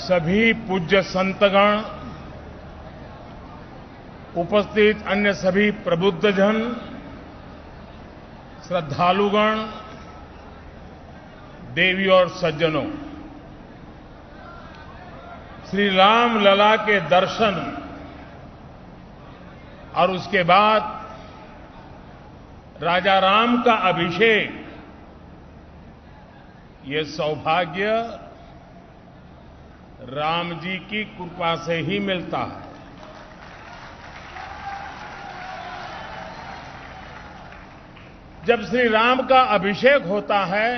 सभी पूज्य संतगण, उपस्थित अन्य सभी प्रबुद्धजन, श्रद्धालुगण, देवी और सज्जनों, श्री राम लला के दर्शन और उसके बाद राजा राम का अभिषेक, ये सौभाग्य राम जी की कृपा से ही मिलता है। जब श्री राम का अभिषेक होता है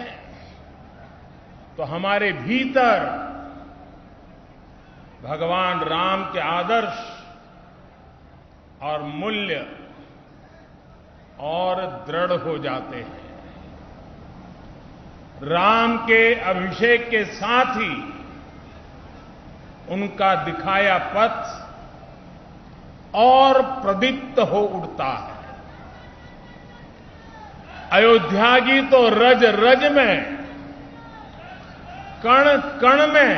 तो हमारे भीतर भगवान राम के आदर्श और मूल्य और दृढ़ हो जाते हैं। राम के अभिषेक के साथ ही उनका दिखाया पथ और प्रदीप्त हो उठता है। अयोध्या की तो रज रज में, कण कण में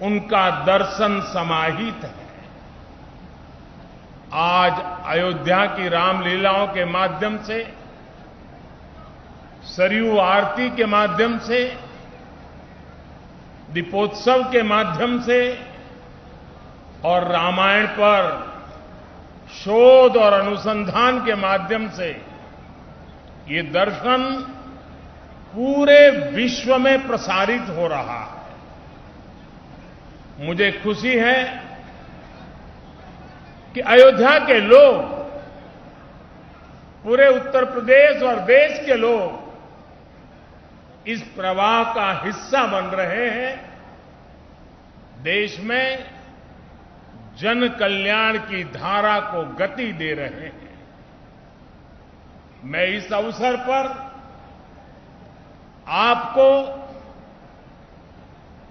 उनका दर्शन समाहित है। आज अयोध्या की रामलीलाओं के माध्यम से, सरयू आरती के माध्यम से, दीपोत्सव के माध्यम से और रामायण पर शोध और अनुसंधान के माध्यम से ये दर्शन पूरे विश्व में प्रसारित हो रहा है। मुझे खुशी है कि अयोध्या के लोग, पूरे उत्तर प्रदेश और देश के लोग इस प्रवाह का हिस्सा बन रहे हैं। देश में जन कल्याण की धारा को गति दे रहे हैं। मैं इस अवसर पर आपको,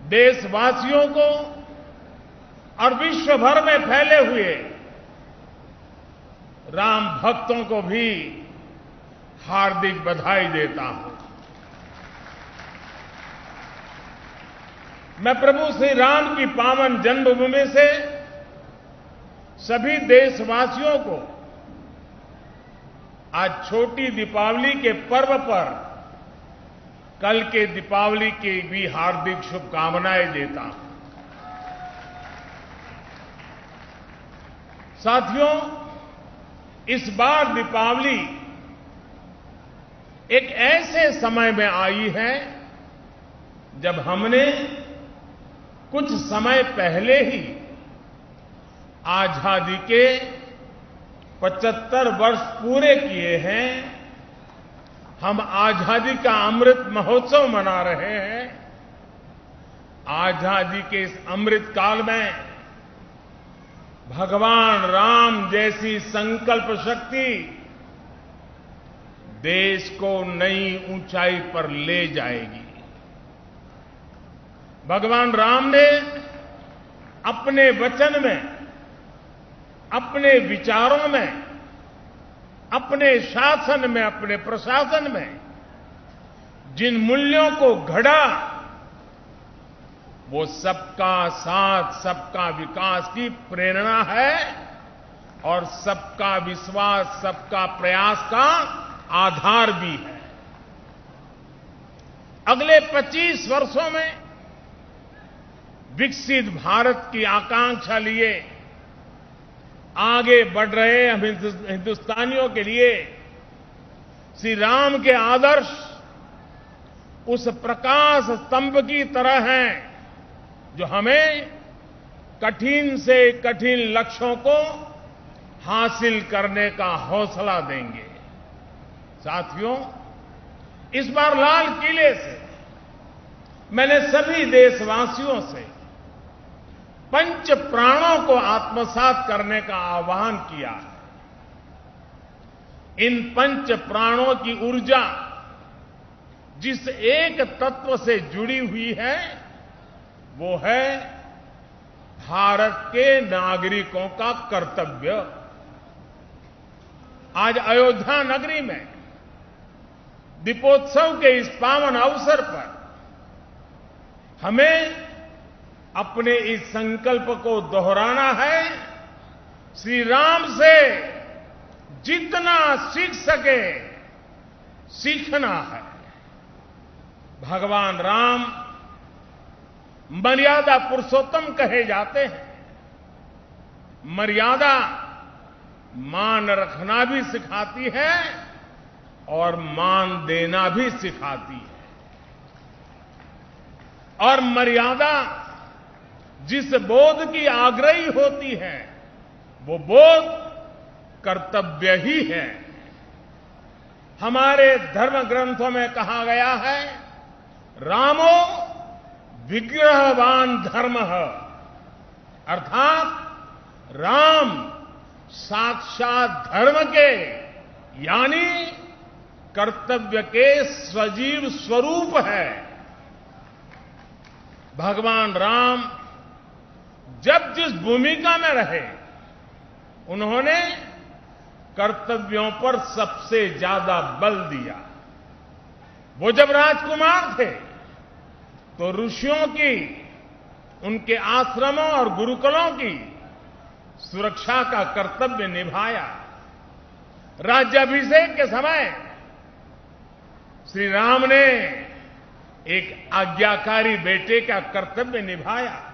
देशवासियों को और विश्व भर में फैले हुए राम भक्तों को भी हार्दिक बधाई देता हूं। मैं प्रभु श्री राम की पावन जन्मभूमि से सभी देशवासियों को आज छोटी दीपावली के पर्व पर कल के दीपावली की भी हार्दिक शुभकामनाएं देता हूं। साथियों, इस बार दीपावली एक ऐसे समय में आई है जब हमने कुछ समय पहले ही आजादी के 75 वर्ष पूरे किए हैं। हम आजादी का अमृत महोत्सव मना रहे हैं। आजादी के इस अमृत काल में भगवान राम जैसी संकल्प शक्ति देश को नई ऊंचाई पर ले जाएगी। भगवान राम ने अपने वचन में, अपने विचारों में, अपने शासन में, अपने प्रशासन में जिन मूल्यों को घड़ा, वो सबका साथ, सबका विकास की प्रेरणा है और सबका विश्वास, सबका प्रयास का आधार भी है। अगले 25 वर्षों में विकसित भारत की आकांक्षा लिए आगे बढ़ रहे हम हिंदुस्तानियों के लिए श्री राम के आदर्श उस प्रकाश स्तंभ की तरह हैं जो हमें कठिन से कठिन लक्ष्यों को हासिल करने का हौसला देंगे। साथियों, इस बार लाल किले से मैंने सभी देशवासियों से पंच प्राणों को आत्मसात करने का आह्वान किया है। इन पंच प्राणों की ऊर्जा जिस एक तत्व से जुड़ी हुई है वो है भारत के नागरिकों का कर्तव्य। आज अयोध्या नगरी में दीपोत्सव के इस पावन अवसर पर हमें अपने इस संकल्प को दोहराना है, श्री राम से जितना सीख सके सीखना है। भगवान राम मर्यादा पुरुषोत्तम कहे जाते हैं। मर्यादा मान रखना भी सिखाती है और मान देना भी सिखाती है। और मर्यादा जिस बोध की आग्रही होती है वो बोध कर्तव्य ही है। हमारे धर्म ग्रंथों में कहा गया है, रामो विग्रहवान धर्मः, अर्थात राम साक्षात धर्म के यानी कर्तव्य के सजीव स्वरूप है। भगवान राम जब जिस भूमिका में रहे उन्होंने कर्तव्यों पर सबसे ज्यादा बल दिया। वो जब राजकुमार थे तो ऋषियों की, उनके आश्रमों और गुरुकुलों की सुरक्षा का कर्तव्य निभाया। राज्याभिषेक के समय श्री राम ने एक आज्ञाकारी बेटे का कर्तव्य निभाया।